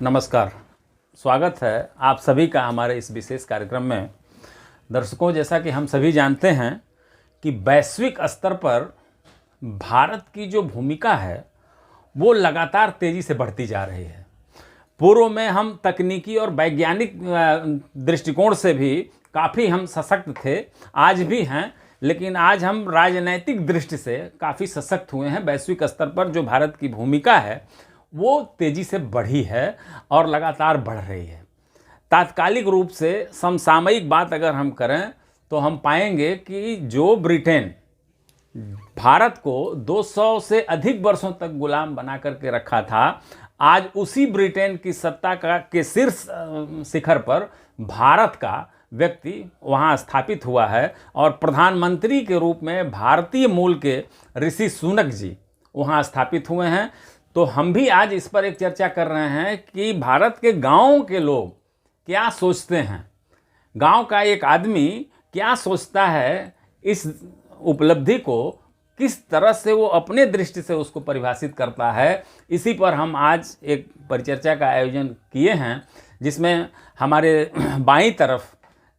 नमस्कार, स्वागत है आप सभी का हमारे इस विशेष कार्यक्रम में। दर्शकों, जैसा कि हम सभी जानते हैं कि वैश्विक स्तर पर भारत की जो भूमिका है वो लगातार तेज़ी से बढ़ती जा रही है। पूर्व में हम तकनीकी और वैज्ञानिक दृष्टिकोण से भी काफ़ी हम सशक्त थे, आज भी हैं, लेकिन आज हम राजनैतिक दृष्टि से काफ़ी सशक्त हुए हैं। वैश्विक स्तर पर जो भारत की भूमिका है वो तेज़ी से बढ़ी है और लगातार बढ़ रही है। तात्कालिक रूप से समसामयिक बात अगर हम करें तो हम पाएंगे कि जो ब्रिटेन भारत को 200 से अधिक वर्षों तक गुलाम बना करके रखा था, आज उसी ब्रिटेन की सत्ता के शीर्ष शिखर पर भारत का व्यक्ति वहां स्थापित हुआ है और प्रधानमंत्री के रूप में भारतीय मूल के ऋषि सुनक जी वहां स्थापित हुए हैं। तो हम भी आज इस पर एक चर्चा कर रहे हैं कि भारत के गांव के लोग क्या सोचते हैं, गांव का एक आदमी क्या सोचता है, इस उपलब्धि को किस तरह से वो अपने दृष्टि से उसको परिभाषित करता है। इसी पर हम आज एक परिचर्चा का आयोजन किए हैं, जिसमें हमारे बाईं तरफ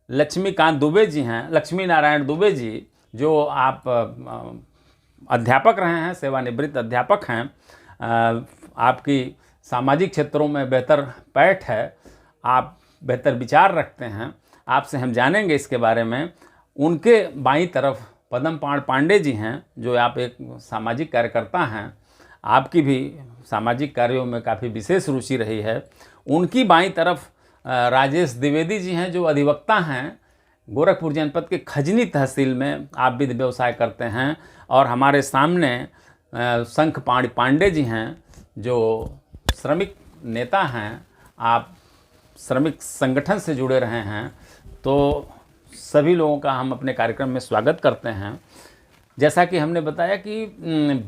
लक्ष्मीकांत दुबे जी हैं, लक्ष्मी नारायण दुबे जी, जो आप अध्यापक रहे हैं, सेवानिवृत्त अध्यापक हैं। आपकी सामाजिक क्षेत्रों में बेहतर पैठ है, आप बेहतर विचार रखते हैं, आपसे हम जानेंगे इसके बारे में। उनके बाईं तरफ पद्म पांडे जी हैं, जो आप एक सामाजिक कार्यकर्ता हैं, आपकी भी सामाजिक कार्यों में काफ़ी विशेष रुचि रही है। उनकी बाईं तरफ राजेश द्विवेदी जी हैं, जो अधिवक्ता हैं, गोरखपुर जनपद के खजनी तहसील में आप विधि व्यवसाय करते हैं। और हमारे सामने शंख पांडे जी हैं, जो श्रमिक नेता हैं, आप श्रमिक संगठन से जुड़े रहे हैं। तो सभी लोगों का हम अपने कार्यक्रम में स्वागत करते हैं। जैसा कि हमने बताया कि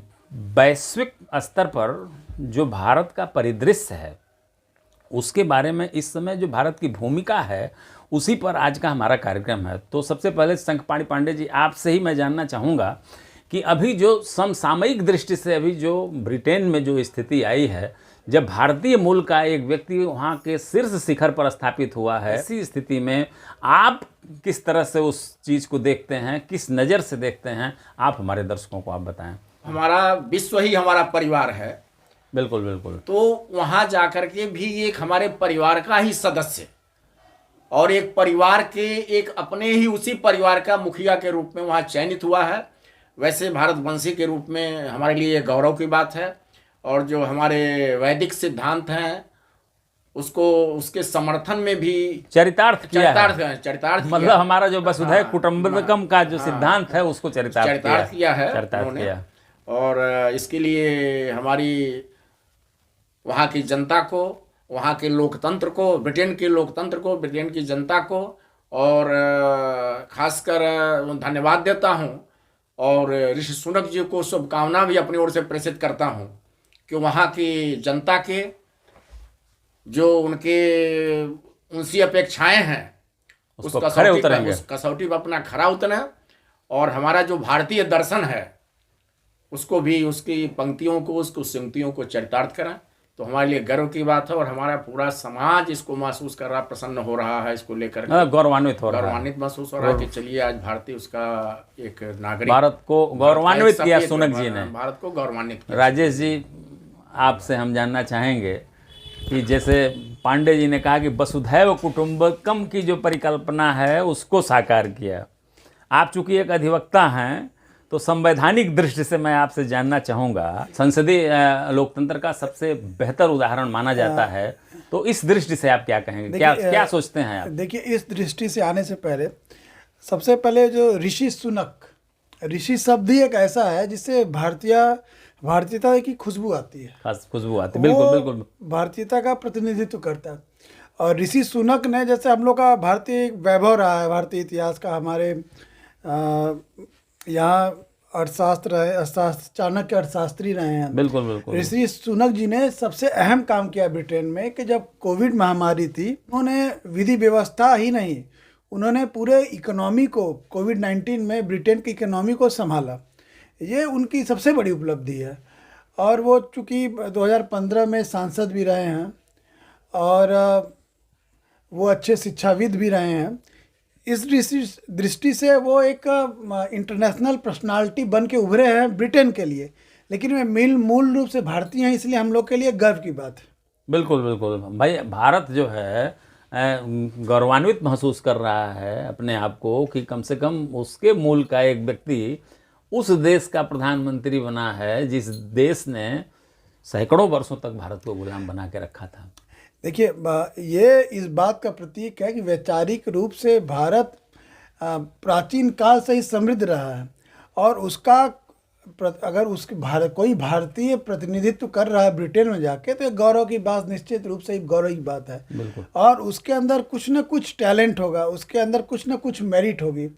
वैश्विक स्तर पर जो भारत का परिदृश्य है उसके बारे में इस समय जो भारत की भूमिका है उसी पर आज का हमारा कार्यक्रम है। तो सबसे पहले शंख पांडे जी, आपसे ही मैं जानना चाहूँगा कि अभी जो समसामयिक दृष्टि से अभी जो ब्रिटेन में जो स्थिति आई है, जब भारतीय मूल का एक व्यक्ति वहाँ के शीर्ष शिखर पर स्थापित हुआ है, ऐसी स्थिति में आप किस तरह से उस चीज़ को देखते हैं, किस नज़र से देखते हैं, आप हमारे दर्शकों को आप बताएं। हमारा विश्व ही हमारा परिवार है। बिल्कुल बिल्कुल। तो वहाँ जाकर के भी एक हमारे परिवार का ही सदस्य और एक परिवार के एक अपने ही उसी परिवार का मुखिया के रूप में वहाँ चयनित हुआ है। वैसे भारतवंशी के रूप में हमारे लिए गौरव की बात है। और जो हमारे वैदिक सिद्धांत हैं उसको उसके समर्थन में भी चरितार्थ मतलब हमारा जो वसुधैव कुटुंबकम का जो सिद्धांत है उसको चरितार्थ किया है उन्होंने। और इसके लिए हमारी वहाँ की जनता को, वहाँ के लोकतंत्र को, ब्रिटेन के लोकतंत्र को, ब्रिटेन की जनता को और खासकर धन्यवाद देता हूँ। और ऋषि सुनक जी को शुभकामना भी अपनी ओर से प्रेषित करता हूँ कि वहाँ की जनता के जो उनसी अपेक्षाएं हैं उस कसौटी पर अपना खरा उतरे और हमारा जो भारतीय दर्शन है उसको भी, उसकी पंक्तियों को, उसको संगतियों को चरितार्थ करें। तो हमारे लिए गर्व की बात है और हमारा पूरा समाज इसको महसूस कर रहा, प्रसन्न हो रहा है, इसको लेकर गौरवान्वित महसूस हो रहा है कि चलिए आज भारतीय उसका एक नागरिक, भारत को गौरवान्वित किया सुनक जी ने, भारत को गौरवान्वित किया। राजेश जी, आपसे हम जानना चाहेंगे कि जैसे पांडे जी ने कहा कि वसुधैव कुटुंबकम की जो परिकल्पना है उसको साकार किया, आप चूंकि एक अधिवक्ता हैं तो संवैधानिक दृष्टि से मैं आपसे जानना चाहूँगा, संसदीय लोकतंत्र का सबसे बेहतर उदाहरण माना जाता है, तो इस दृष्टि से आप क्या कहेंगे, क्या सोचते हैं आप? देखिए, इस दृष्टि से आने से पहले सबसे पहले जो ऋषि सुनक, ऋषि शब्द ही एक ऐसा है जिससे भारतीयता की खुशबू आती है, खुशबू आती है। बिल्कुल बिल्कुल, भारतीयता का प्रतिनिधित्व करता है। और ऋषि सुनक ने, जैसे हम लोग का भारतीय वैभव रहा है, भारतीय इतिहास का, हमारे यहाँ अर्थशास्त्र है, चाणक्य अर्थशास्त्री रहे हैं। बिल्कुल बिल्कुल। ऋषि सुनक जी ने सबसे अहम काम किया ब्रिटेन में कि जब कोविड महामारी थी, उन्होंने विधि व्यवस्था ही नहीं, उन्होंने पूरे इकोनॉमी को, कोविड-19 में ब्रिटेन की इकोनॉमी को संभाला। ये उनकी सबसे बड़ी उपलब्धि है। और वो चूँकि 2015 में सांसद भी रहे हैं और वो अच्छे शिक्षाविद भी रहे हैं। इस दृष्टि से वो एक इंटरनेशनल पर्सनालिटी बन के उभरे हैं ब्रिटेन के लिए, लेकिन वे मूल रूप से भारतीय हैं, इसलिए हम लोग के लिए गर्व की बात है। बिल्कुल बिल्कुल भाई, भारत जो है गौरवान्वित महसूस कर रहा है अपने आप को कि कम से कम उसके मूल का एक व्यक्ति उस देश का प्रधानमंत्री बना है जिस देश ने सैकड़ों वर्षों तक भारत को गुलाम बना के रखा था। देखिए, ये इस बात का प्रतीक है कि वैचारिक रूप से भारत प्राचीन काल से ही समृद्ध रहा है, और उसका अगर उसके कोई भारतीय प्रतिनिधित्व कर रहा है ब्रिटेन में जाके, तो गौरव की बात, निश्चित रूप से गौरव की बात है। और उसके अंदर कुछ न कुछ टैलेंट होगा, उसके अंदर कुछ न कुछ मेरिट होगी,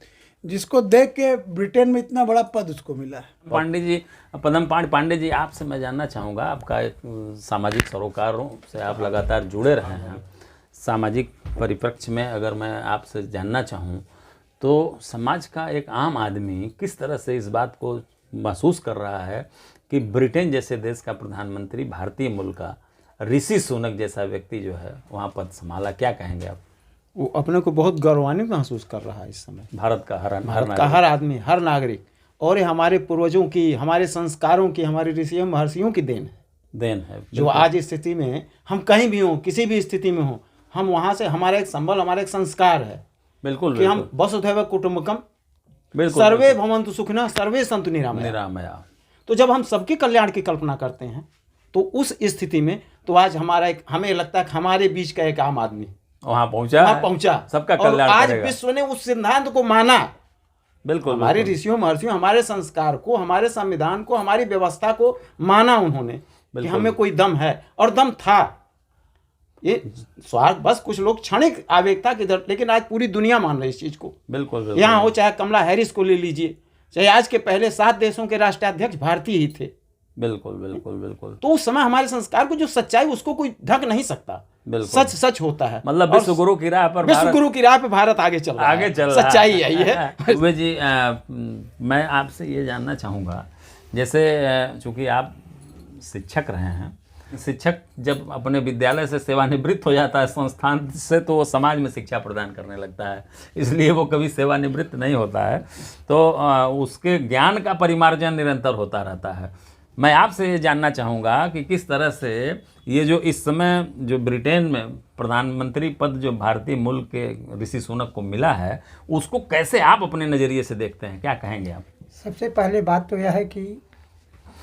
जिसको देख के ब्रिटेन में इतना बड़ा पद उसको मिला है। पांडे जी, पदम पांडे जी, आपसे मैं जानना चाहूँगा, आपका एक सामाजिक सरोकारों से आप लगातार जुड़े रहे हैं, सामाजिक परिप्रेक्ष्य में अगर मैं आपसे जानना चाहूँ तो समाज का एक आम आदमी किस तरह से इस बात को महसूस कर रहा है कि ब्रिटेन जैसे देश का प्रधानमंत्री भारतीय मूल का ऋषि सुनक जैसा व्यक्ति जो है वहाँ पद संभाला, क्या कहेंगे आप? वो अपने को बहुत गौरवान्वित महसूस कर रहा है इस समय। भारत का हर आदमी, हर नागरिक, और ये हमारे पूर्वजों की, हमारे संस्कारों की, हमारे ऋषियों महर्षियों की देन है जो आज इस स्थिति में हम कहीं भी हों, किसी भी स्थिति में हों, हम वहाँ से, हमारा एक संबल, हमारा एक संस्कार है बिल्कुल कि हम वसुधैव कुटुम्बकम, सर्वे भवन्तु सुखिनः सर्वे सन्तु निरामया। तो जब हम सबके कल्याण की कल्पना करते हैं तो उस स्थिति में तो आज हमें लगता है कि हमारे बीच का एक आम आदमी वहाँ पहुँचा, सबका कल्याण आज विश्व ने उस सिद्धांत को माना। बिल्कुल, हमारे ऋषियों महर्षियों, हमारे संस्कार को, हमारे संविधान को, हमारी व्यवस्था को माना उन्होंने कि हमें कोई दम है, और दम था। ये स्वार्थ, बस कुछ लोग क्षणिक आवेग था कि, लेकिन आज पूरी दुनिया मान रही है इस चीज को। बिल्कुल। यहाँ हो चाहे कमला हैरिस को ले लीजिए, चाहे आज के पहले 7 देशों के राष्ट्राध्यक्ष भारतीय ही थे। बिल्कुल। तो उस समय हमारे संस्कार को जो सच्चाई, उसको कोई ढक नहीं सकता। सच होता है। मतलब विश्व गुरु की राह पर भारत आगे चल रहा है। सच्चाई यही है। उबे जी, मैं आपसे ये जानना चाहूँगा, जैसे चूँकि आप शिक्षक रहे हैं, शिक्षक जब अपने विद्यालय से सेवानिवृत्त हो जाता है संस्थान से, तो वो समाज में शिक्षा प्रदान करने लगता है, इसलिए वो कभी सेवानिवृत्त नहीं होता है, तो उसके ज्ञान का परिमार्जन निरंतर होता रहता है। मैं आपसे ये जानना चाहूँगा कि किस तरह से ये जो इस समय जो ब्रिटेन में प्रधानमंत्री पद जो भारतीय मूल के ऋषि सुनक को मिला है, उसको कैसे आप अपने नज़रिए से देखते हैं, क्या कहेंगे आप? सबसे पहले बात तो यह है कि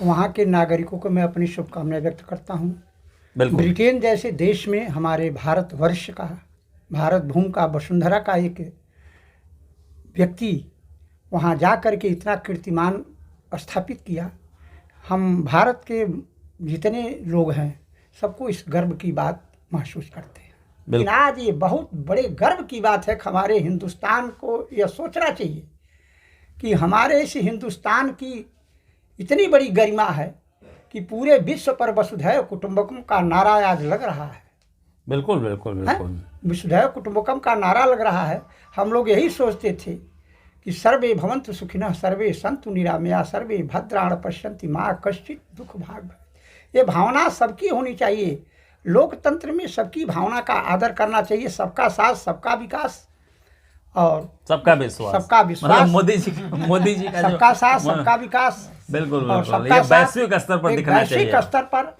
वहाँ के नागरिकों को मैं अपनी शुभकामनाएं व्यक्त करता हूँ। ब्रिटेन जैसे देश में हमारे भारतवर्ष का, भारत भूमि का, वसुंधरा का एक व्यक्ति वहाँ जा कर के इतना कीर्तिमान स्थापित किया। हम भारत के जितने लोग हैं सबको इस गर्व की बात महसूस करते हैं। लेकिन आज ये बहुत बड़े गर्व की बात है कि हमारे हिंदुस्तान को यह सोचना चाहिए कि हमारे इस हिंदुस्तान की इतनी बड़ी गरिमा है कि पूरे विश्व पर वसुधैव कुटुंबकम का नारा आज लग रहा है। बिल्कुल। वसुधैव कुटुंबकम का नारा लग रहा है। हम लोग यही सोचते थे कि सर्वे भवन्तु सुखिनः सर्वे सन्तु निरामया सर्वे भद्राणि पश्यन्ति मा कश्चित् दुःख भाग् भवेत्। ये भावना सबकी होनी चाहिए। लोकतंत्र में सबकी भावना का आदर करना चाहिए। सबका साथ, सबका विकास और सबका विश्वास। मतलब मोदी जी का सबका साथ, सबका विकास। बिल्कुल। ये वैश्विक स्तर पर दिखना चाहिए। वैश्विक स्तर पर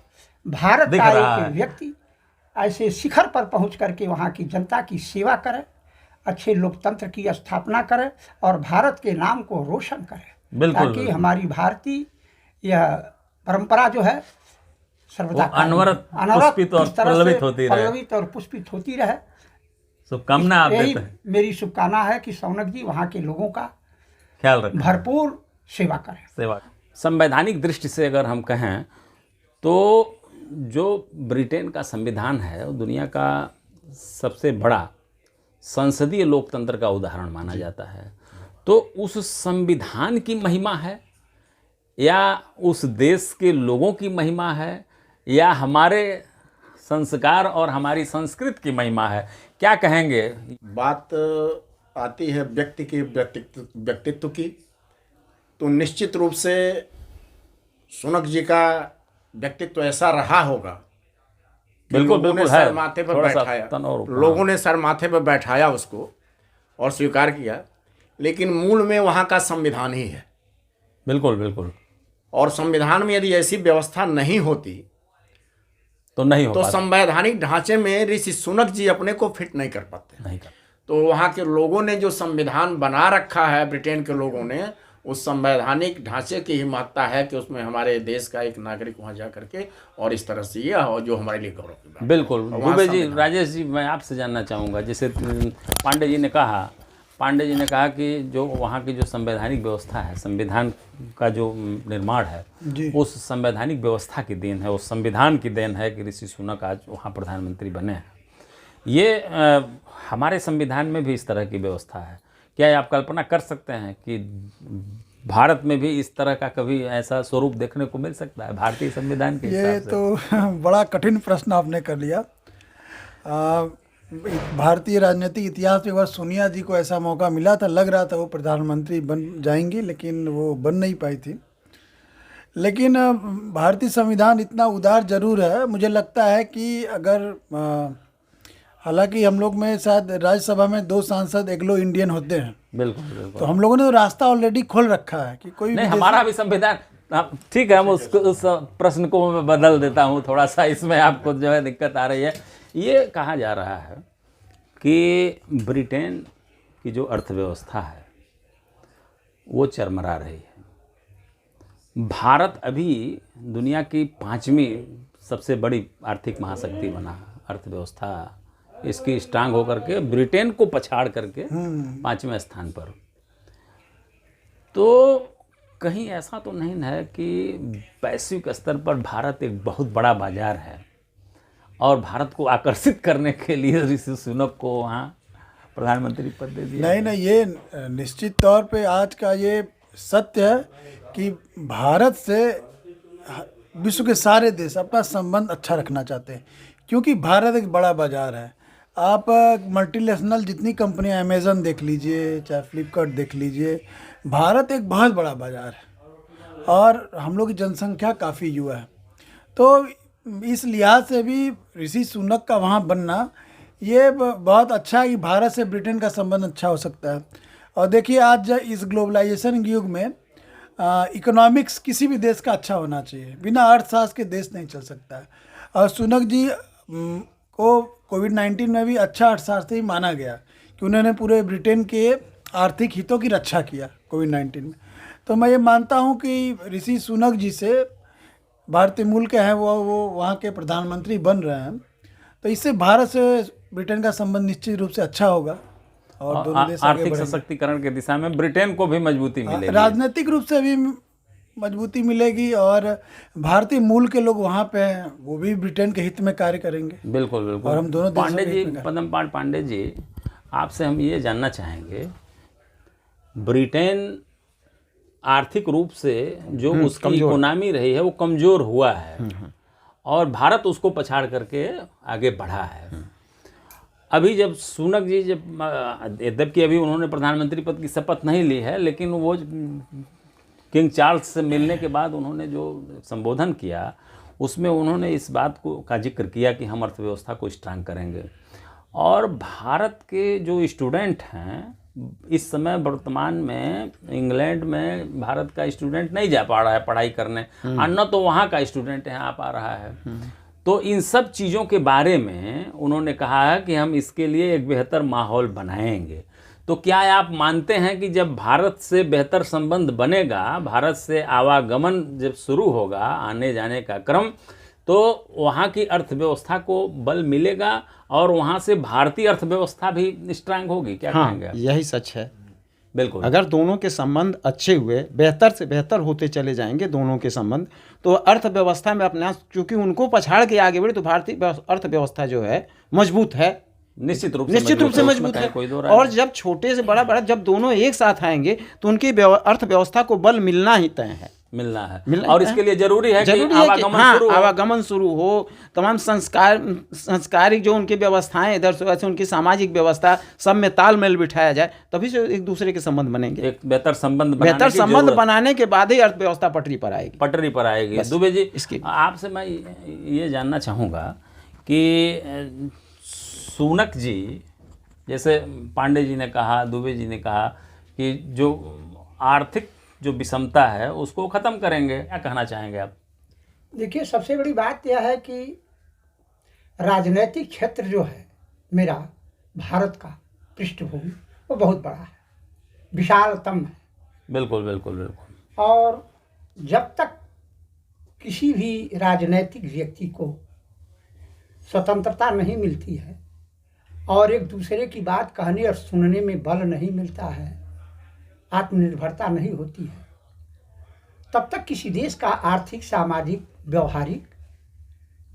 भारत का एक व्यक्ति ऐसे शिखर पर पहुंच करके वहाँ की जनता की सेवा करे, अच्छे लोकतंत्र की स्थापना करे और भारत के नाम को रोशन करे, ताकि हमारी भारतीय यह परंपरा जो है सर्वदा अनवरत पुष्पित और पुष्पित होती रहे। शुभकामना आप देते हैं। मेरी शुभकामना है कि सौनक जी वहाँ के लोगों का ख्याल रखें, भरपूर सेवा करें। संवैधानिक दृष्टि से अगर हम कहें तो जो ब्रिटेन का संविधान है वो दुनिया का सबसे बड़ा संसदीय लोकतंत्र का उदाहरण माना जाता है। तो उस संविधान की महिमा है या उस देश के लोगों की महिमा है या हमारे संस्कार और हमारी संस्कृति की महिमा है, क्या कहेंगे? बात आती है व्यक्ति की व्यक्तित्व की, तो निश्चित रूप से सुनक जी का व्यक्तित्व ऐसा रहा होगा कि बिल्कुल, लोगों ने बिल्कुल सर है। माथे पर थोड़ा सा बैठाया, तन और ऊपर। लोगों ने सर माथे पर बैठाया उसको और स्वीकार किया, लेकिन मूल में वहाँ का संविधान ही है। बिल्कुल बिल्कुल। और संविधान में यदि ऐसी व्यवस्था नहीं होती तो नहीं हो तो पाता। संवैधानिक ढांचे में ऋषि सुनक जी अपने को फिट नहीं कर पाते। नहीं कर। तो वहाँ के लोगों ने जो संविधान बना रखा है, ब्रिटेन के लोगों ने, उस संवैधानिक ढांचे की ही महत्ता है कि उसमें हमारे देश का एक नागरिक वहाँ जा करके और इस तरह से ये और जो हमारे लिए गौरव की बात है। बिल्कुल। और वहाँ दुबे जी, संविधान- राजेश जी, मैं आपसे जानना चाहूँगा, जैसे पांडे जी ने कहा कि जो वहाँ की जो संवैधानिक व्यवस्था है, संविधान का जो निर्माण है, जी। उस संवैधानिक व्यवस्था की देन है, उस संविधान की देन है कि ऋषि सुनक आज वहाँ प्रधानमंत्री बने हैं। ये हमारे संविधान में भी इस तरह की व्यवस्था है क्या? आप कल्पना कर सकते हैं कि भारत में भी इस तरह का कभी ऐसा स्वरूप देखने को मिल सकता है भारतीय संविधान के ये हिसाब से? तो बड़ा कठिन प्रश्न आपने कर लिया। भारतीय राजनीतिक इतिहास में बस सोनिया जी को ऐसा मौका मिला था, लग रहा था वो प्रधानमंत्री बन जाएंगी, लेकिन वो बन नहीं पाई थी। लेकिन भारतीय संविधान इतना उदार जरूर है, मुझे लगता है कि अगर हालांकि हम लोग में शायद राज्यसभा में 2 सांसद एग्लो इंडियन होते हैं, बिल्कुल बिल्कुल। तो हम लोगों ने तो रास्ता ऑलरेडी खोल रखा है कि कोई नहीं, विदेशी- हमारा भी संविधान ठीक है। हम उस प्रश्न को मैं बदल देता हूँ थोड़ा सा, इसमें आपको जो है दिक्कत आ रही है। ये कहा जा रहा है कि ब्रिटेन की जो अर्थव्यवस्था है वो चरमरा रही है। भारत अभी दुनिया की 5वीं सबसे बड़ी आर्थिक महाशक्ति बना, अर्थव्यवस्था इसकी स्ट्रांग होकर के ब्रिटेन को पछाड़ करके 5वें स्थान पर। तो कहीं ऐसा तो नहीं है कि वैश्विक स्तर पर भारत एक बहुत बड़ा बाजार है और भारत को आकर्षित करने के लिए ऋषि सुनक को वहाँ प्रधानमंत्री पद दे दिया? नहीं नहीं, ये निश्चित तौर पे आज का ये सत्य है कि भारत से विश्व के सारे देश अपना संबंध अच्छा रखना चाहते हैं, क्योंकि भारत एक बड़ा बाजार है। आप मल्टीनेशनल जितनी कंपनियां, अमेज़न देख लीजिए, चाहे फ्लिपकार्ट देख लीजिए, भारत एक बहुत बड़ा बाजार है और हम लोग की जनसंख्या काफ़ी युवा है। तो इस लिहाज से भी ऋषि सुनक का वहाँ बनना ये बहुत अच्छा है कि भारत से ब्रिटेन का संबंध अच्छा हो सकता है। और देखिए आज इस ग्लोबलाइजेशन युग में इकोनॉमिक्स किसी भी देश का अच्छा होना चाहिए, बिना अर्थशास्त्र के देश नहीं चल सकता है। और सुनक जी को कोविड-19 में भी अच्छा अर्थशास्त्री ही माना गया कि उन्होंने पूरे ब्रिटेन के आर्थिक हितों की रक्षा किया कोविड-19 में। तो मैं ये मानता हूँ कि ऋषि सुनक जी से, भारतीय मूल के हैं वो वहाँ के प्रधानमंत्री बन रहे हैं, तो इससे भारत से ब्रिटेन का संबंध निश्चित रूप से अच्छा होगा और दोनों देश आगे आर्थिक बढ़ेंगे। सशक्तिकरण के दिशा में ब्रिटेन को भी मजबूती मिलेगी। राजनीतिक रूप से भी मजबूती मिलेगी और भारतीय मूल के लोग वहाँ पे हैं, वो भी ब्रिटेन के हित में कार्य करेंगे। बिल्कुल बिल्कुल। और हम दोनों देशों पांडे के जी, हित में पद्मपाल पांडे जी, आपसे हम ये जानना चाहेंगे, ब्रिटेन आर्थिक रूप से जो उसकी इकोनॉमी रही है वो कमज़ोर हुआ है और भारत उसको पछाड़ करके आगे बढ़ा है। अभी जब सुनक जी, यद्यपि अभी उन्होंने प्रधानमंत्री पद की शपथ नहीं ली है, लेकिन वो किंग चार्ल्स से मिलने के बाद उन्होंने जो संबोधन किया उसमें उन्होंने इस बात का जिक्र किया कि हम अर्थव्यवस्था को स्ट्रांग करेंगे। और भारत के जो स्टूडेंट हैं इस समय वर्तमान में इंग्लैंड में भारत का स्टूडेंट नहीं जा पा रहा है पढ़ाई करने, और न तो वहाँ का स्टूडेंट यहाँ पा रहा है। तो इन सब चीज़ों के बारे में उन्होंने कहा है कि हम इसके लिए एक बेहतर माहौल बनाएंगे। तो क्या आप मानते हैं कि जब भारत से बेहतर संबंध बनेगा, भारत से आवागमन जब शुरू होगा, आने जाने का क्रम, तो वहाँ की अर्थव्यवस्था को बल मिलेगा और वहाँ से भारतीय अर्थव्यवस्था भी स्ट्रांग होगी? क्या कहेंगे आप? यही सच है। बिल्कुल। अगर दोनों के संबंध अच्छे हुए, बेहतर से बेहतर होते चले जाएंगे दोनों के संबंध, तो अर्थव्यवस्था में अपने, क्योंकि उनको पछाड़ के आगे बढ़े, तो भारतीय अर्थव्यवस्था जो है मजबूत है, निश्चित रूप से मजबूत है। कोई दो राय और नहीं। जब छोटे से बड़ा जब दोनों एक साथ आएंगे तो उनकी अर्थव्यवस्था को बल मिलना ही तय है, मिलना है। मिलना और है। इसके लिए जरूरी है कि कि आवागमन शुरू हो। आवागमन शुरू हो, तमाम संस्कारिक जो उनकी व्यवस्थाएं इधर से वैसे, उनकी सामाजिक व्यवस्था, सब में तालमेल बिठाया जाए, तभी से एक दूसरे के संबंध बनेंगे। एक बेहतर संबंध बनाने के बाद ही अर्थव्यवस्था पटरी पर आएगी। दुबे जी, इसके आपसे मैं ये जानना चाहूँगा कि सुनक जी, जैसे पांडे जी ने कहा, दुबे जी ने कहा कि जो आर्थिक जो विषमता है उसको ख़त्म करेंगे, क्या कहना चाहेंगे आप? देखिए, सबसे बड़ी बात यह है कि राजनीतिक क्षेत्र जो है मेरा भारत का पृष्ठभूमि वो बहुत बड़ा है, विशालतम है। बिल्कुल बिल्कुल बिल्कुल। और जब तक किसी भी राजनीतिक व्यक्ति को स्वतंत्रता नहीं मिलती है और एक दूसरे की बात कहने और सुनने में बल नहीं मिलता है, आत्मनिर्भरता नहीं होती है, तब तक किसी देश का आर्थिक, सामाजिक, व्यवहारिक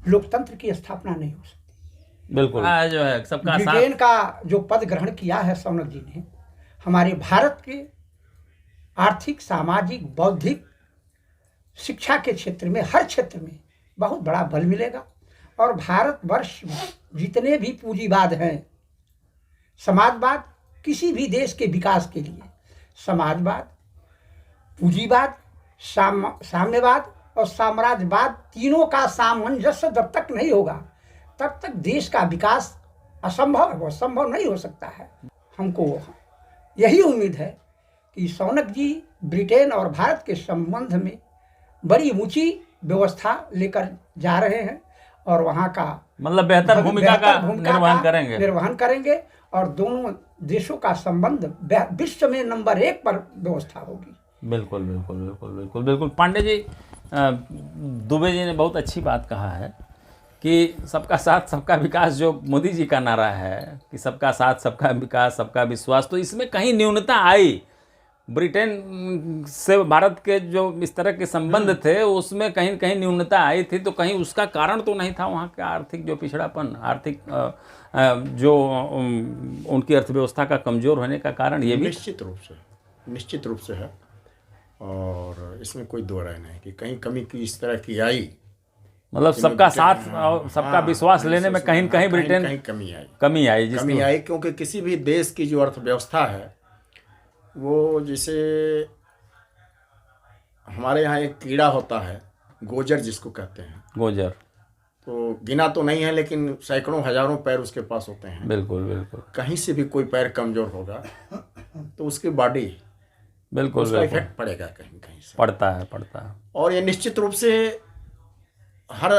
लोकतंत्र की स्थापना नहीं हो सकती। बिल्कुल जो है सबका साथ। ब्रिटेन का जो पद ग्रहण किया है सौनक जी ने, हमारे भारत के आर्थिक, सामाजिक, बौद्धिक, शिक्षा के क्षेत्र में, हर क्षेत्र में बहुत बड़ा बल मिलेगा। और भारतवर्ष जितने भी पूंजीवाद हैं, समाजवाद, किसी भी देश के विकास के लिए समाजवाद, पूंजीवाद, साम्यवाद और साम्राज्यवाद, तीनों का सामंजस्य जब तक नहीं होगा तब तक देश का विकास असंभव है, वो संभव नहीं हो सकता है। हमको यही उम्मीद है कि सौनक जी ब्रिटेन और भारत के संबंध में बड़ी ऊंची व्यवस्था लेकर जा रहे हैं और वहाँ का मतलब बेहतर भूमिका का निर्वहन करेंगे और दोनों देशों का संबंध विश्व में नंबर 1 पर व्यवस्था होगी। बिल्कुल बिल्कुल बिल्कुल बिल्कुल बिल्कुल। पांडे जी, दुबे जी ने बहुत अच्छी बात कहा है कि सबका साथ सबका विकास, जो मोदी जी का नारा है कि सबका साथ सबका विकास सबका विश्वास, तो इसमें कहीं न्यूनता आई। ब्रिटेन से भारत के जो इस तरह के संबंध थे उसमें कहीं कहीं न्यूनता आई थी, तो कहीं उसका कारण तो नहीं था वहाँ का आर्थिक जो पिछड़ापन, आर्थिक जो उनकी अर्थव्यवस्था का कमज़ोर होने का कारण ये भी निश्चित रूप से है। और इसमें कोई दो राय नहीं कि कहीं कमी की इस तरह की आई, मतलब सबका साथ और सबका विश्वास लेने में कहीं कहीं ब्रिटेन कहीं कमी आई क्योंकि किसी भी देश की जो अर्थव्यवस्था है वो, जैसे हमारे यहाँ एक कीड़ा होता है गोजर जिसको कहते हैं, गोजर, तो गिना तो नहीं है लेकिन सैकड़ों हजारों पैर उसके पास होते हैं। बिल्कुल बिल्कुल। कहीं से भी कोई पैर कमजोर होगा तो उसकी बॉडी बिल्कुल उसका इफेक्ट पड़ेगा, कहीं कहीं से पड़ता है। और ये निश्चित रूप से हर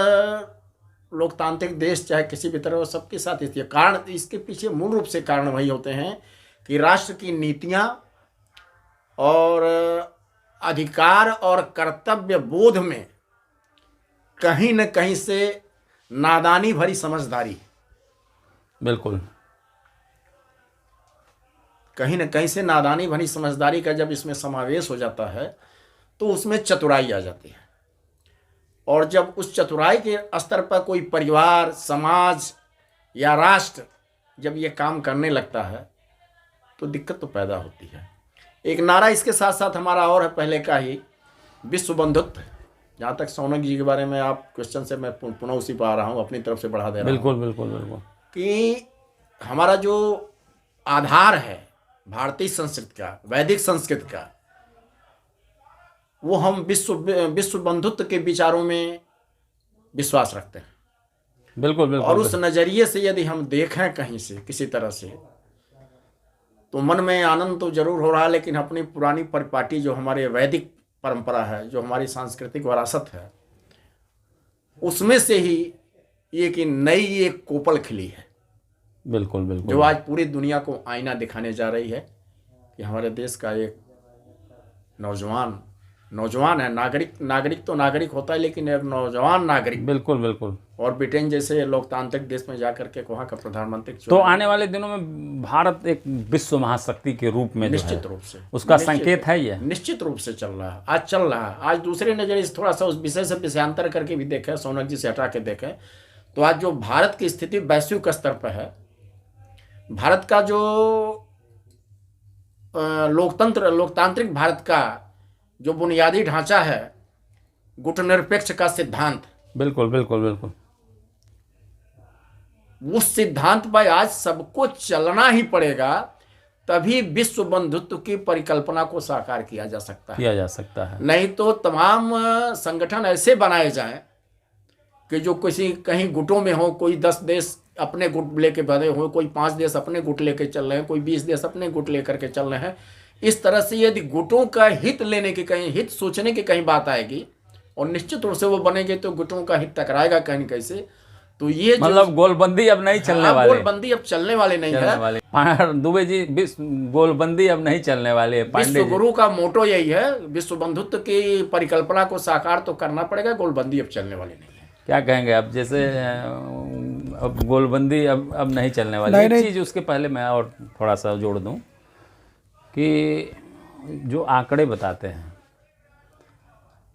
लोकतांत्रिक देश चाहे किसी भी तरह, सबके साथ इसके कारण, इसके पीछे मूल रूप से कारण वही होते हैं कि राष्ट्र की नीतियां और अधिकार और कर्तव्य बोध में कहीं न कहीं से नादानी भरी समझदारी, बिल्कुल, कहीं न कहीं से नादानी भरी समझदारी का जब इसमें समावेश हो जाता है तो उसमें चतुराई आ जाती है। और जब उस चतुराई के स्तर पर कोई परिवार, समाज या राष्ट्र जब ये काम करने लगता है तो दिक्कत तो पैदा होती है। एक नारा इसके साथ साथ हमारा और है पहले का ही, विश्व बंधुत्व। जहाँ तक सौनक जी के बारे में आप क्वेश्चन से मैं पुनः उसी पर आ रहा हूँ, अपनी तरफ से बढ़ा दे रहा हूँ। बिल्कुल कि हमारा जो आधार है भारतीय संस्कृति का, वैदिक संस्कृति का, वो हम विश्व बंधुत्व के विचारों में विश्वास रखते हैं। बिल्कुल। और उस नज़रिए से यदि हम देखें कहीं से किसी तरह से, तो मन में आनंद तो जरूर हो रहा है, लेकिन अपनी पुरानी परिपाटी जो हमारे वैदिक परंपरा है, जो हमारी सांस्कृतिक विरासत है, उसमें से ही एक नई एक कोपल खिली है। बिल्कुल। जो आज पूरी दुनिया को आईना दिखाने जा रही है कि हमारे देश का एक नौजवान है, नागरिक तो नागरिक होता है, लेकिन एक नौजवान नागरिक। बिल्कुल। और ब्रिटेन जैसे लोकतांत्रिक देश में जाकर के वहाँ का प्रधानमंत्री, तो आने वाले दिनों में भारत एक विश्व महाशक्ति के रूप में निश्चित रूप से उसका संकेत है। ये निश्चित रूप से चल रहा है। आज दूसरे नजरिए से थोड़ा सा उस विषय से विषयांतर करके भी देखें, सौनक जी से हटा के देखें, तो आज जो भारत की स्थिति वैश्विक स्तर पर है, भारत का जो लोकतांत्रिक भारत का जो बुनियादी ढांचा है, गुटनिरपेक्ष का सिद्धांत, बिल्कुल, उस सिद्धांत पर आज सबको चलना ही पड़ेगा, तभी विश्व बंधुत्व की परिकल्पना को साकार किया जा सकता है। नहीं तो तमाम संगठन ऐसे बनाए जाएं कि जो किसी कहीं गुटों में हो, कोई 10 देश अपने गुट लेके भरे हो, कोई 5 देश अपने गुट लेके चल रहे हैं, कोई 20 देश अपने गुट लेकर के चल रहे हैं। इस तरह से यदि गुटों का हित लेने की, कहीं हित सोचने की कहीं बात आएगी और निश्चित रूप से वो बनेंगे तो गुटों का हित टकराएगा कहीं न कैसे। तो ये मतलब गोलबंदी अब नहीं चलने वाली, गोलबंदी अब चलने वाले नहीं है। दुबे जी, गोलबंदी अब नहीं चलने वाली है। विश्व गुरु का मोटो यही है, विश्व बंधुत्व की परिकल्पना को साकार तो करना पड़ेगा, गोलबंदी अब चलने वाली नहीं है। क्या कहेंगे आप, जैसे अब गोलबंदी अब नहीं चलने वाली। एक चीज़ उसके पहले मैं और थोड़ा सा जोड़ दूं कि जो आंकड़े बताते हैं,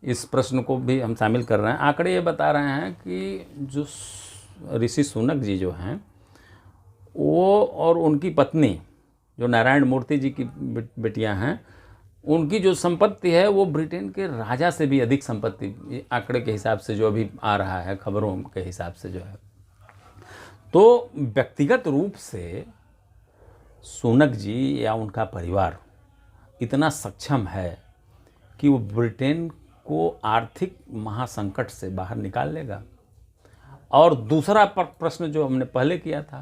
इस प्रश्न को भी हम शामिल कर रहे हैं। आंकड़े ये बता रहे हैं कि जो ऋषि सुनक जी जो हैं वो और उनकी पत्नी जो नारायण मूर्ति जी की बेटियां हैं, उनकी जो संपत्ति है वो ब्रिटेन के राजा से भी अधिक संपत्ति, आंकड़े के हिसाब से जो अभी आ रहा है, खबरों के हिसाब से जो है। तो व्यक्तिगत रूप से सुनक जी या उनका परिवार इतना सक्षम है कि वो ब्रिटेन को आर्थिक महासंकट से बाहर निकाल लेगा। और दूसरा प्रश्न जो हमने पहले किया था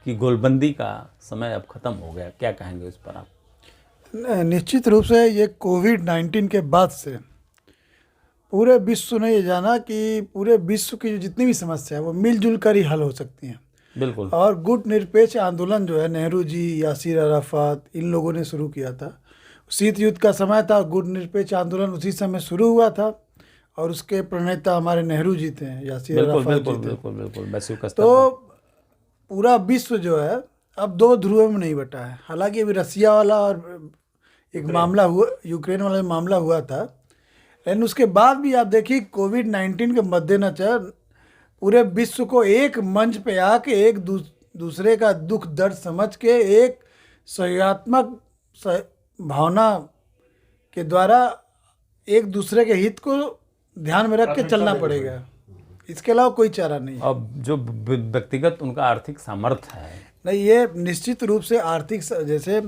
कि गोलबंदी का समय अब ख़त्म हो गया, क्या कहेंगे उस पर आप? निश्चित रूप से ये कोविड-19 के बाद से पूरे विश्व ने ये जाना कि पूरे विश्व की जितनी भी समस्या है वो मिलजुल कर ही हल हो सकती हैं। बिल्कुल। और गुट निरपेक्ष आंदोलन जो है नेहरू जी, यासिर अराफात, इन लोगों ने शुरू किया था। शीत युद्ध का समय था, गुट निरपेक्ष आंदोलन उसी समय शुरू हुआ था और उसके प्रणेता हमारे नेहरू जी थे, यासिर अराफात जी थे। बिल्कुल वैश्विक स्तर तो पूरा विश्व जो है अब 2 ध्रुवों में नहीं बटा है। हालांकि अभी रसिया वाला और एक मामला हुआ, यूक्रेन वाला मामला हुआ था, लेकिन उसके बाद भी आप देखिए कोविड-19 के मद्देनजर पूरे विश्व को एक मंच पे आके एक दूसरे का दुख दर्द समझ के एक सहयोगात्मक भावना के द्वारा एक दूसरे के हित को ध्यान में रख के चलना पड़ेगा, इसके अलावा कोई चारा नहीं। अब जो व्यक्तिगत उनका आर्थिक सामर्थ्य है, नहीं, ये निश्चित रूप से आर्थिक, जैसे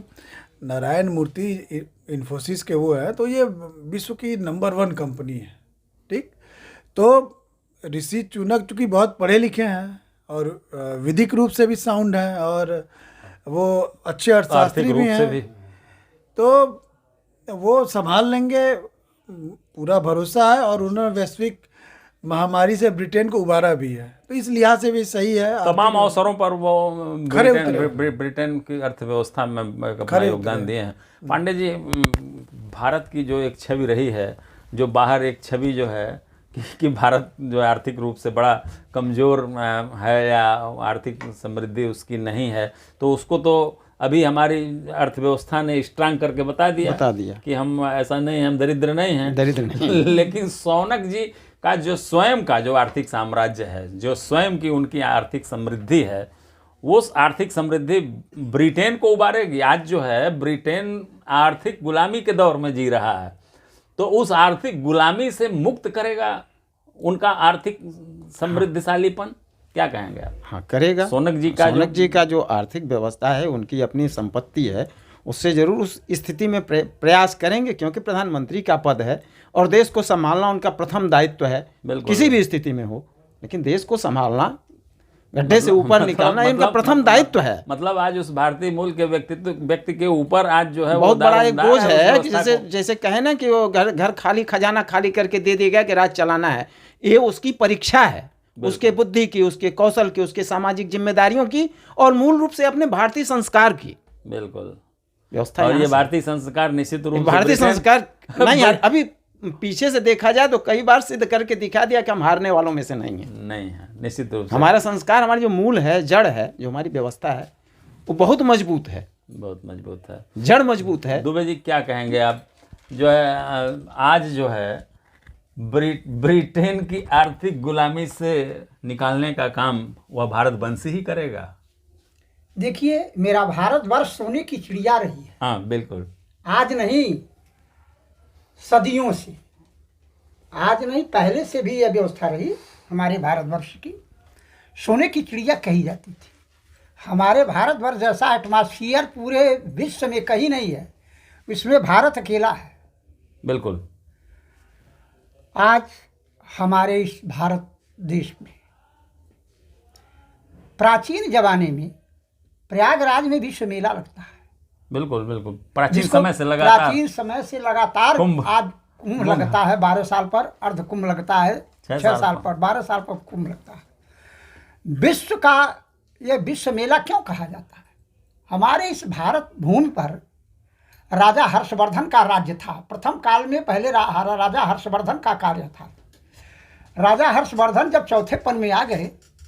नारायण मूर्ति इन्फोसिस के वो है, तो ये विश्व की नंबर 1 कंपनी है, ठीक। तो ऋषि सुनक चूँकि बहुत पढ़े लिखे हैं और विधिक रूप से भी साउंड हैं और वो अच्छे अर्थशास्त्री भी हैं, तो वो संभाल लेंगे, पूरा भरोसा है। और उन्होंने वैश्विक महामारी से ब्रिटेन को उबारा भी है, तो इस लिहाज से भी सही है। तमाम अवसरों पर वो ब्रिटेन की अर्थव्यवस्था में अपना योगदान दिए हैं। पांडे जी, भारत की जो एक छवि रही है, जो बाहर एक छवि जो है कि भारत जो आर्थिक रूप से बड़ा कमज़ोर है या आर्थिक समृद्धि उसकी नहीं है, तो उसको तो अभी हमारी अर्थव्यवस्था ने स्ट्रांग करके बता दिया कि हम ऐसा नहीं, हम दरिद्र नहीं हैं। लेकिन सौनक जी का जो स्वयं का जो आर्थिक साम्राज्य है, जो स्वयं की उनकी आर्थिक समृद्धि है, वो आर्थिक समृद्धि ब्रिटेन को उबारेगी। आज जो है ब्रिटेन आर्थिक गुलामी के दौर में जी रहा है, तो उस आर्थिक गुलामी से मुक्त करेगा उनका आर्थिक समृद्धिशालीपन। क्या कहेंगे आप? हाँ, करेगा। सोनक जी का जो आर्थिक व्यवस्था है, उनकी अपनी संपत्ति है, उससे जरूर उस स्थिति में प्रयास करेंगे, क्योंकि प्रधानमंत्री का पद है और देश को संभालना उनका प्रथम दायित्व है, किसी भी स्थिति में हो। लेकिन देश को संभालना, गड्ढे से ऊपर निकालना इनका प्रथम दायित्व है। मतलब आज उस भारतीय मूल के व्यक्ति के ऊपर आज जो है बहुत बड़ा एक बोझ है कि जैसे कहे ना कि वो घर खाली, खजाना खाली करके दे देगा कि राज चलाना है। ये उसकी परीक्षा है, उसके बुद्धि की, उसके कौशल की, उसके सामाजिक जिम्मेदारियों की और मूल रूप से अपने भारतीय संस्कार की। बिल्कुल व्यवस्था। और ये भारतीय संस्कार निश्चित रूप से भारतीय संस्कार नहीं है। अभी पीछे से देखा जाए तो कई बार सिद्ध करके दिखा दिया कि हम हारने वालों में से नहीं है। निश्चित रूप से हमारा संस्कार, हमारी जो मूल है, जड़ है, जो हमारी व्यवस्था है, वो बहुत मजबूत है, जड़ मजबूत है। दुबे जी, क्या कहेंगे आप, जो है आज जो है ब्रिटेन की आर्थिक गुलामी से निकालने का काम वह भारत वंशी ही करेगा? देखिए, मेरा भारतवर्ष सोने की चिड़िया रही है। हाँ, बिल्कुल। आज नहीं, सदियों से, आज नहीं, पहले से भी यह व्यवस्था रही हमारे भारतवर्ष की। सोने की चिड़िया कही जाती थी। हमारे भारतवर्ष जैसा एटमॉस्फियर पूरे विश्व में कहीं नहीं है, इसमें भारत अकेला है। बिल्कुल। आज हमारे इस भारत देश में। प्राचीन जमाने में प्रयागराज में विश्व मेला लगता है, बिल्कुल बिल्कुल, प्राचीन जिसको समय से लगातार प्राचीन समय से लगातार कुंभ। आज कुंभ लगता है, 12 साल पर अर्ध कुंभ लगता है, 6 6 साल पर 12 साल पर कुंभ लगता है। विश्व का यह विश्व मेला क्यों कहा जाता है? हमारे इस भारत भूमि पर राजा हर्षवर्धन का राज्य था। प्रथम काल में पहले राजा हर्षवर्धन का कार्य था। राजा हर्षवर्धन जब चौथेपन में आ गए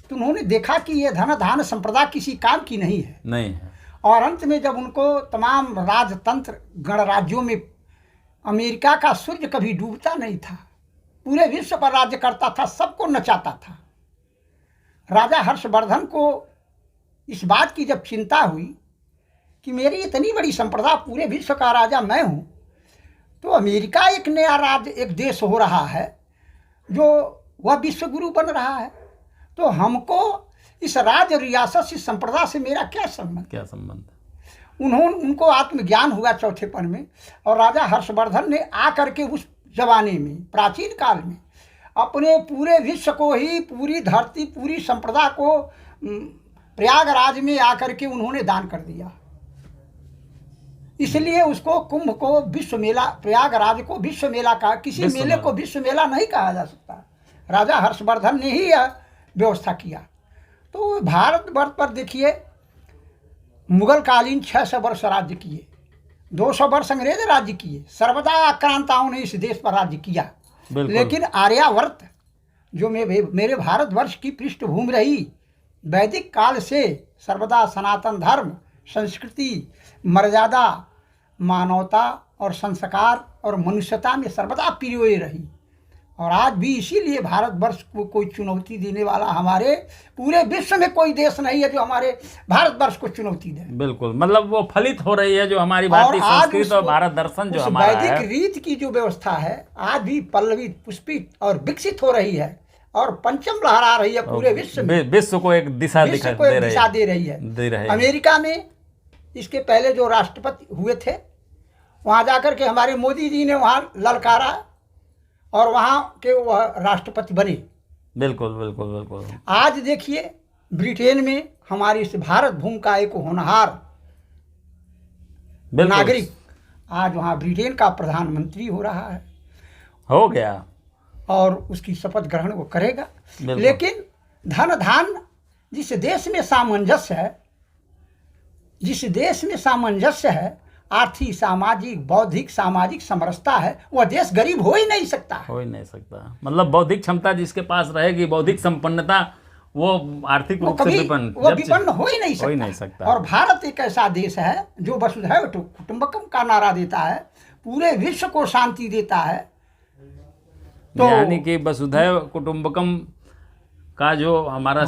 तो उन्होंने देखा कि ये धन धान संप्रदा किसी काम की नहीं है, नहीं है। और अंत में जब उनको तमाम राजतंत्र गणराज्यों में अमेरिका का सूर्य कभी डूबता नहीं था, पूरे विश्व पर राज्य करता था, सबको नचाता था। राजा हर्षवर्धन को इस बात की जब चिंता हुई कि मेरी इतनी बड़ी संप्रदा, पूरे विश्व का राजा मैं हूँ, तो अमेरिका एक नया राज्य, एक देश हो रहा है जो वह विश्व गुरु बन रहा है, तो हमको इस राज्य रियासत से संप्रदा से मेरा क्या संबंध? क्या संबंध? उनको आत्मज्ञान हुआ चौथेपन में, और राजा हर्षवर्धन ने आकर के उस जमाने में, प्राचीन काल में, अपने पूरे विश्व को ही, पूरी धरती, पूरी संप्रदा को प्रयागराज में आकर के उन्होंने दान कर दिया। इसलिए उसको कुंभ को विश्व मेला, प्रयागराज को विश्व मेला कहा। किसी मेले को विश्व मेला नहीं कहा जा सकता, राजा हर्षवर्धन ने ही यह व्यवस्था किया। तो भारतवर्ष पर देखिए, मुगल कालीन 600 वर्ष राज्य किए, 200 वर्ष अंग्रेज राज्य किए, सर्वदा आक्रांताओं ने इस देश पर राज्य किया। लेकिन आर्यावर्त जो मेरे भारतवर्ष की पृष्ठभूमि रही, वैदिक काल से सर्वदा सनातन धर्म, संस्कृति, मर्यादा, मानवता और संस्कार और मनुष्यता में सर्वदा पिरोई रही। और आज भी इसीलिए भारतवर्ष को कोई चुनौती देने वाला हमारे पूरे विश्व में कोई देश नहीं है जो हमारे भारतवर्ष को चुनौती दे। बिल्कुल, मतलब वो फलित हो रही है जो हमारी भारतीय संस्कृति और भारत दर्शन जो हमारा है, वैदिक रीत की जो व्यवस्था है, आज भी पल्लवित, पुष्पित और विकसित हो रही है, और पंचम लहरा रही है पूरे विश्व में। विश्व को एक दिशा दे रही है। अमेरिका में इसके पहले जो राष्ट्रपति हुए थे, वहाँ जाकर के हमारे मोदी जी ने वहाँ ललकारा और वहाँ के वह राष्ट्रपति बने। बिल्कुल बिल्कुल बिल्कुल। आज देखिए ब्रिटेन में हमारी इस भारत भूमि का एक होनहार नागरिक आज वहाँ ब्रिटेन का प्रधानमंत्री हो रहा है, हो गया, और उसकी शपथ ग्रहण वो करेगा। लेकिन धन धान जिस देश में सामंजस्य है, जिस देश में सामंजस्य है, आर्थिक, सामाजिक, बौद्धिक, सामाजिक समरसता है, वह देश गरीब हो ही नहीं सकता। हो ही नहीं सकता। मतलब बौद्धिक क्षमता जिसके पास रहेगी, बौद्धिक संपन्नता, वो आर्थिक रूप से विपन्न हो ही नहीं सकता। और भारत एक ऐसा देश है जो वसुधैव कुटुंबकम का नारा देता है, पूरे विश्व को शांति देता है। तो यानी कि वसुधैव कुटुंबकम का जो हमारा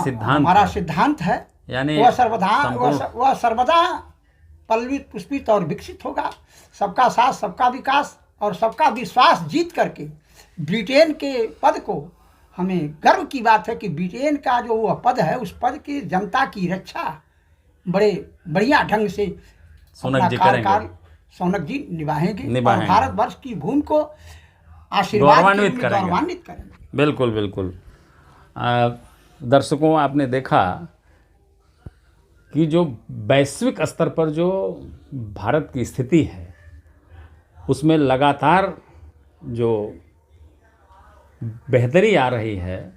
सिद्धांत है, यानी वह सर्वदा पल्लवित, पुष्पित और विकसित होगा। सबका साथ, सबका विकास और सबका विश्वास जीत करके ब्रिटेन के पद को, हमें गर्व की बात है कि ब्रिटेन का जो वह पद है, उस पद की जनता की रक्षा बड़े बढ़िया ढंग से सोनक जी निभाएंगे और भारतवर्ष की भूमि को आशीर्वाद करेंगे। बिल्कुल बिल्कुल। दर्शकों, आपने देखा कि जो वैश्विक स्तर पर जो भारत की स्थिति है, उसमें लगातार जो बेहतरी आ रही है,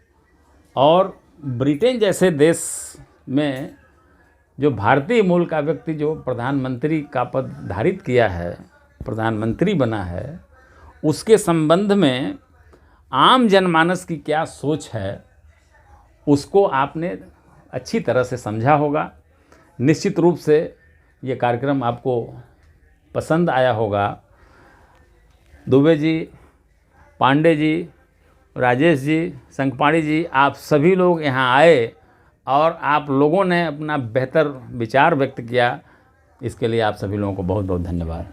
और ब्रिटेन जैसे देश में जो भारतीय मूल का व्यक्ति जो प्रधानमंत्री का पद धारित किया है, प्रधानमंत्री बना है, उसके संबंध में आम जनमानस की क्या सोच है, उसको आपने अच्छी तरह से समझा होगा। निश्चित रूप से ये कार्यक्रम आपको पसंद आया होगा। दुबे जी, पांडे जी, राजेश जी, संकपाणी जी, आप सभी लोग यहाँ आए और आप लोगों ने अपना बेहतर विचार व्यक्त किया। इसके लिए आप सभी लोगों को बहुत बहुत धन्यवाद।